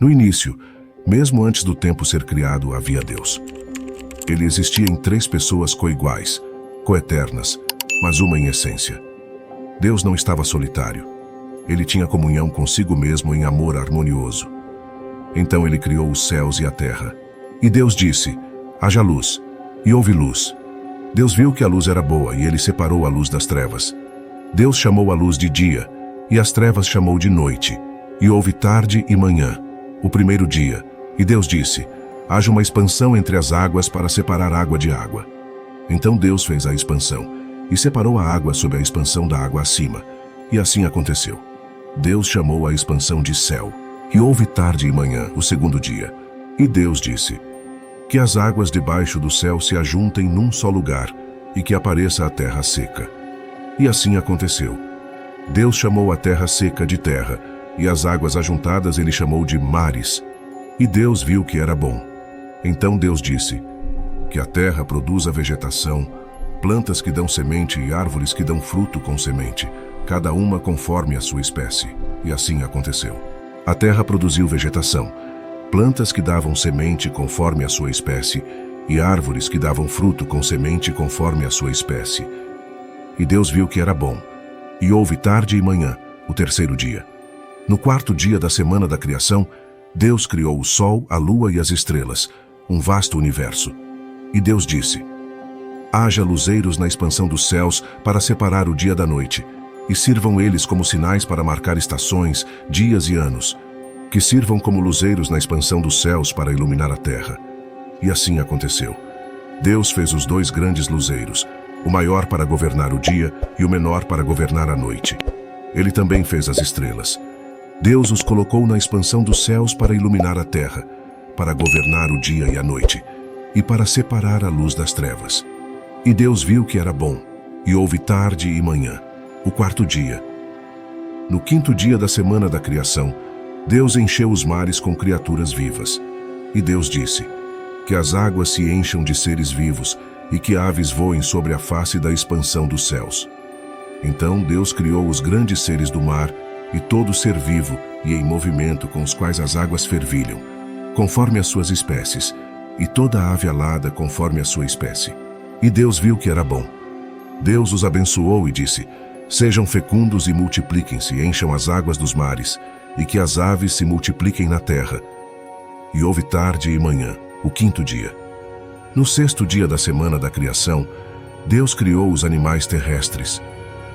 No início, mesmo antes do tempo ser criado, havia Deus. Ele existia em três pessoas coiguais, coeternas, mas uma em essência. Deus não estava solitário. Ele tinha comunhão consigo mesmo em amor harmonioso. Então ele criou os céus e a terra. E Deus disse: haja luz, e houve luz. Deus viu que a luz era boa, e ele separou a luz das trevas. Deus chamou a luz de dia, e as trevas chamou de noite. E houve tarde e manhã, o primeiro dia. E Deus disse: haja uma expansão entre as águas para separar água de água. Então Deus fez a expansão, e separou a água sob a expansão da água acima. E assim aconteceu. Deus chamou a expansão de céu. E houve tarde e manhã, o segundo dia. E Deus disse: que as águas debaixo do céu se ajuntem num só lugar, e que apareça a terra seca. E assim aconteceu. Deus chamou a terra seca de terra, e as águas ajuntadas ele chamou de mares. E Deus viu que era bom. Então Deus disse: que a terra produza vegetação, plantas que dão semente e árvores que dão fruto com semente, cada uma conforme a sua espécie. E assim aconteceu. A terra produziu vegetação, plantas que davam semente conforme a sua espécie, e árvores que davam fruto com semente conforme a sua espécie. E Deus viu que era bom. E houve tarde e manhã, o terceiro dia. No quarto dia da semana da criação, Deus criou o sol, a lua e as estrelas, um vasto universo. E Deus disse: haja luzeiros na expansão dos céus para separar o dia da noite, e sirvam eles como sinais para marcar estações, dias e anos, que sirvam como luzeiros na expansão dos céus para iluminar a terra. E assim aconteceu. Deus fez os dois grandes luzeiros, o maior para governar o dia e o menor para governar a noite. Ele também fez as estrelas. Deus os colocou na expansão dos céus para iluminar a terra, para governar o dia e a noite, e para separar a luz das trevas. E Deus viu que era bom, e houve tarde e manhã, o quarto dia. No quinto dia da semana da criação, Deus encheu os mares com criaturas vivas. E Deus disse: que as águas se encham de seres vivos, e que aves voem sobre a face da expansão dos céus. Então Deus criou os grandes seres do mar, e todo ser vivo e em movimento com os quais as águas fervilham, conforme as suas espécies, e toda ave alada conforme a sua espécie. E Deus viu que era bom. Deus os abençoou e disse: sejam fecundos e multipliquem-se, encham as águas dos mares, e que as aves se multipliquem na terra. E houve tarde e manhã, o quinto dia. No sexto dia da semana da criação, Deus criou os animais terrestres.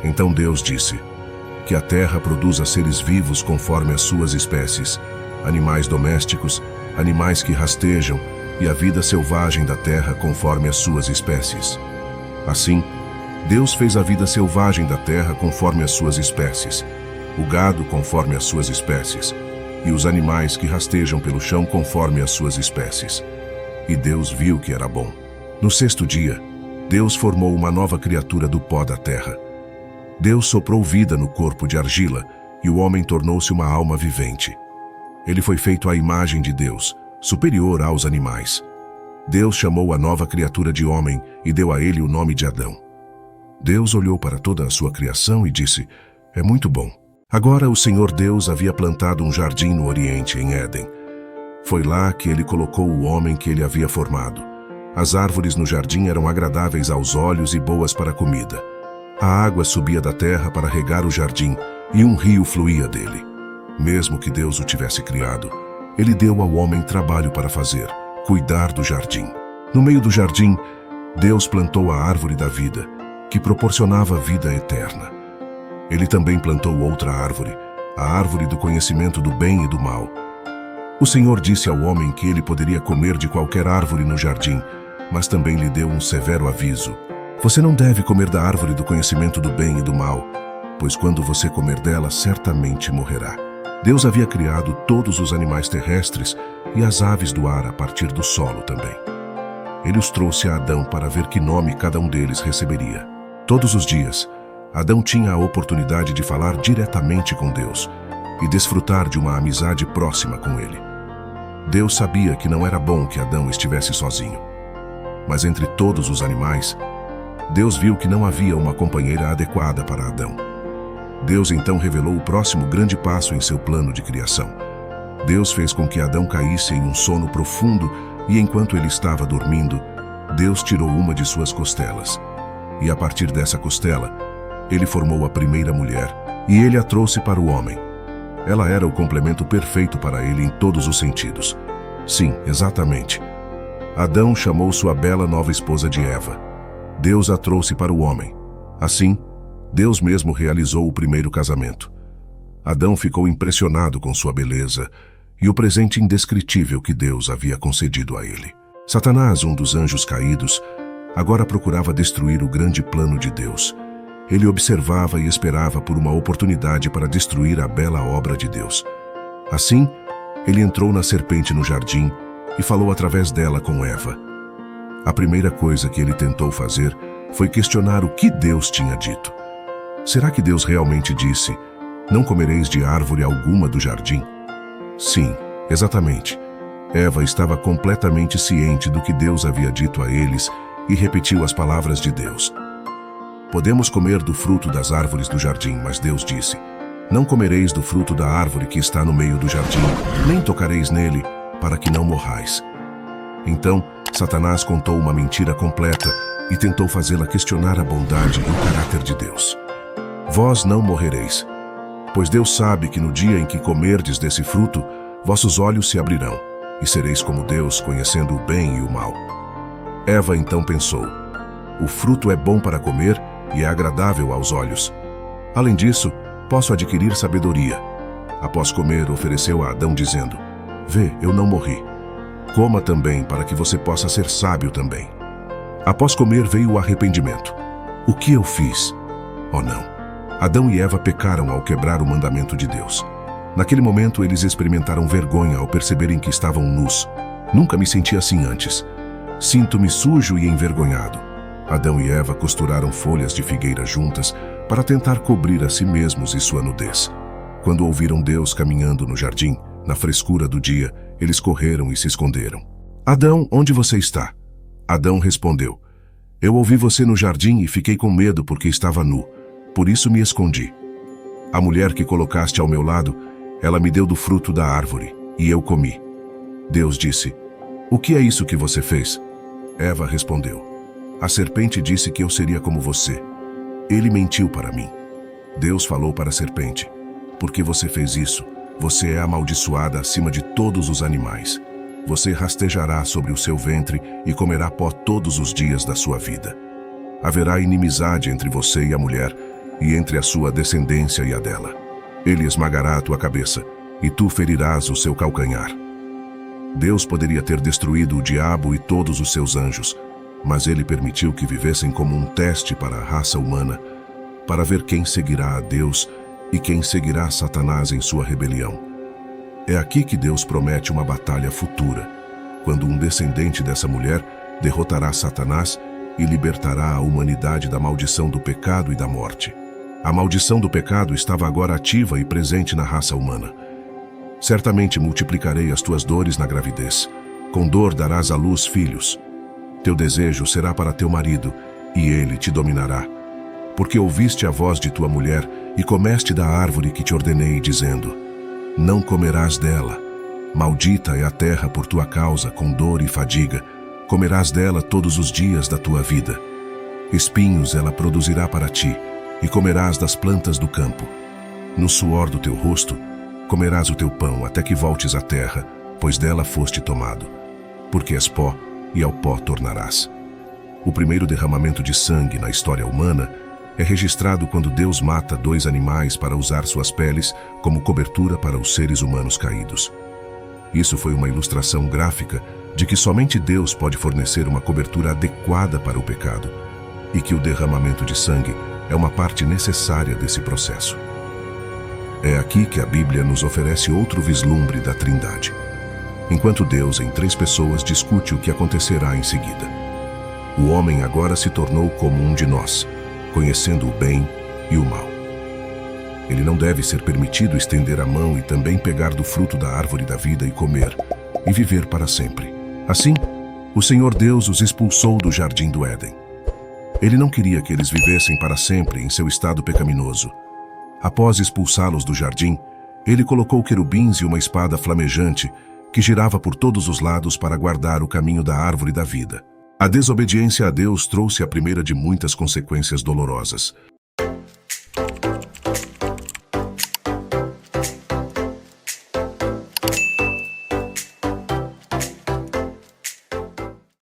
Então Deus disse: que a terra produza seres vivos conforme as suas espécies, animais domésticos, animais que rastejam, e a vida selvagem da terra conforme as suas espécies. Assim, Deus fez a vida selvagem da terra conforme as suas espécies, o gado conforme as suas espécies, e os animais que rastejam pelo chão conforme as suas espécies. E Deus viu que era bom. No sexto dia, Deus formou uma nova criatura do pó da terra. Deus soprou vida no corpo de argila, e o homem tornou-se uma alma vivente. Ele foi feito à imagem de Deus, superior aos animais. Deus chamou a nova criatura de homem e deu a ele o nome de Adão. Deus olhou para toda a sua criação e disse: é muito bom. Agora o Senhor Deus havia plantado um jardim no Oriente, em Éden. Foi lá que ele colocou o homem que ele havia formado. As árvores no jardim eram agradáveis aos olhos e boas para a comida. A água subia da terra para regar o jardim, e um rio fluía dele. Mesmo que Deus o tivesse criado, ele deu ao homem trabalho para fazer, cuidar do jardim. No meio do jardim, Deus plantou a árvore da vida, que proporcionava vida eterna. Ele também plantou outra árvore, a árvore do conhecimento do bem e do mal. O Senhor disse ao homem que ele poderia comer de qualquer árvore no jardim, mas também lhe deu um severo aviso: você não deve comer da árvore do conhecimento do bem e do mal, pois quando você comer dela, certamente morrerá. Deus havia criado todos os animais terrestres e as aves do ar a partir do solo também. Ele os trouxe a Adão para ver que nome cada um deles receberia. Todos os dias, Adão tinha a oportunidade de falar diretamente com Deus e desfrutar de uma amizade próxima com ele. Deus sabia que não era bom que Adão estivesse sozinho. Mas entre todos os animais, Deus viu que não havia uma companheira adequada para Adão. Deus então revelou o próximo grande passo em seu plano de criação. Deus fez com que Adão caísse em um sono profundo e, enquanto ele estava dormindo, Deus tirou uma de suas costelas. E a partir dessa costela, ele formou a primeira mulher e ele a trouxe para o homem. Ela era o complemento perfeito para ele em todos os sentidos. Sim, exatamente. Adão chamou sua bela nova esposa de Eva. Deus a trouxe para o homem. Assim, Deus mesmo realizou o primeiro casamento. Adão ficou impressionado com sua beleza e o presente indescritível que Deus havia concedido a ele. Satanás, um dos anjos caídos, agora procurava destruir o grande plano de Deus. Ele observava e esperava por uma oportunidade para destruir a bela obra de Deus. Assim, ele entrou na serpente no jardim e falou através dela com Eva. A primeira coisa que ele tentou fazer foi questionar o que Deus tinha dito. Será que Deus realmente disse: "Não comereis de árvore alguma do jardim"? Sim, exatamente. Eva estava completamente ciente do que Deus havia dito a eles e repetiu as palavras de Deus. Podemos comer do fruto das árvores do jardim, mas Deus disse: "Não comereis do fruto da árvore que está no meio do jardim, nem tocareis nele, para que não morrais." Então, Satanás contou uma mentira completa e tentou fazê-la questionar a bondade e o caráter de Deus. "Vós não morrereis, pois Deus sabe que no dia em que comerdes desse fruto, vossos olhos se abrirão, e sereis como Deus, conhecendo o bem e o mal." Eva então pensou: "O fruto é bom para comer e é agradável aos olhos. Além disso, posso adquirir sabedoria." Após comer, ofereceu a Adão dizendo: "Vê, eu não morri. Coma também, para que você possa ser sábio também." Após comer veio o arrependimento. O que eu fiz? Oh não! Adão e Eva pecaram ao quebrar o mandamento de Deus. Naquele momento eles experimentaram vergonha ao perceberem que estavam nus. Nunca me senti assim antes. Sinto-me sujo e envergonhado. Adão e Eva costuraram folhas de figueira juntas para tentar cobrir a si mesmos e sua nudez. Quando ouviram Deus caminhando no jardim, na frescura do dia, eles correram e se esconderam. "Adão, onde você está?" Adão respondeu: "Eu ouvi você no jardim e fiquei com medo porque estava nu. Por isso me escondi. A mulher que colocaste ao meu lado, ela me deu do fruto da árvore, e eu comi." Deus disse: "O que é isso que você fez?" Eva respondeu: "A serpente disse que eu seria como você. Ele mentiu para mim." Deus falou para a serpente: "Porque você fez isso, você é amaldiçoada acima de todos os animais. Você rastejará sobre o seu ventre e comerá pó todos os dias da sua vida. Haverá inimizade entre você e a mulher, e entre a sua descendência e a dela. Ele esmagará a tua cabeça, e tu ferirás o seu calcanhar." Deus poderia ter destruído o diabo e todos os seus anjos, mas ele permitiu que vivessem como um teste para a raça humana, para ver quem seguirá a Deus e quem seguirá Satanás em sua rebelião. É aqui que Deus promete uma batalha futura, quando um descendente dessa mulher derrotará Satanás e libertará a humanidade da maldição do pecado e da morte. A maldição do pecado estava agora ativa e presente na raça humana. "Certamente multiplicarei as tuas dores na gravidez. Com dor darás à luz filhos. Teu desejo será para teu marido, e ele te dominará. Porque ouviste a voz de tua mulher e comeste da árvore que te ordenei, dizendo: Não comerás dela. Maldita é a terra por tua causa, com dor e fadiga. Comerás dela todos os dias da tua vida. Espinhos ela produzirá para ti, e comerás das plantas do campo. No suor do teu rosto comerás o teu pão até que voltes à terra, pois dela foste tomado. Porque és pó, e ao pó tornarás." O primeiro derramamento de sangue na história humana é registrado quando Deus mata 2 animais para usar suas peles como cobertura para os seres humanos caídos. Isso foi uma ilustração gráfica de que somente Deus pode fornecer uma cobertura adequada para o pecado, e que o derramamento de sangue é uma parte necessária desse processo. É aqui que a Bíblia nos oferece outro vislumbre da Trindade, enquanto Deus em 3 pessoas discute o que acontecerá em seguida. O homem agora se tornou como um de nós, conhecendo o bem e o mal. Ele não deve ser permitido estender a mão e também pegar do fruto da árvore da vida e comer, e viver para sempre. Assim, o Senhor Deus os expulsou do jardim do Éden. Ele não queria que eles vivessem para sempre em seu estado pecaminoso. Após expulsá-los do jardim, Ele colocou querubins e uma espada flamejante que girava por todos os lados para guardar o caminho da árvore da vida. A desobediência a Deus trouxe a primeira de muitas consequências dolorosas.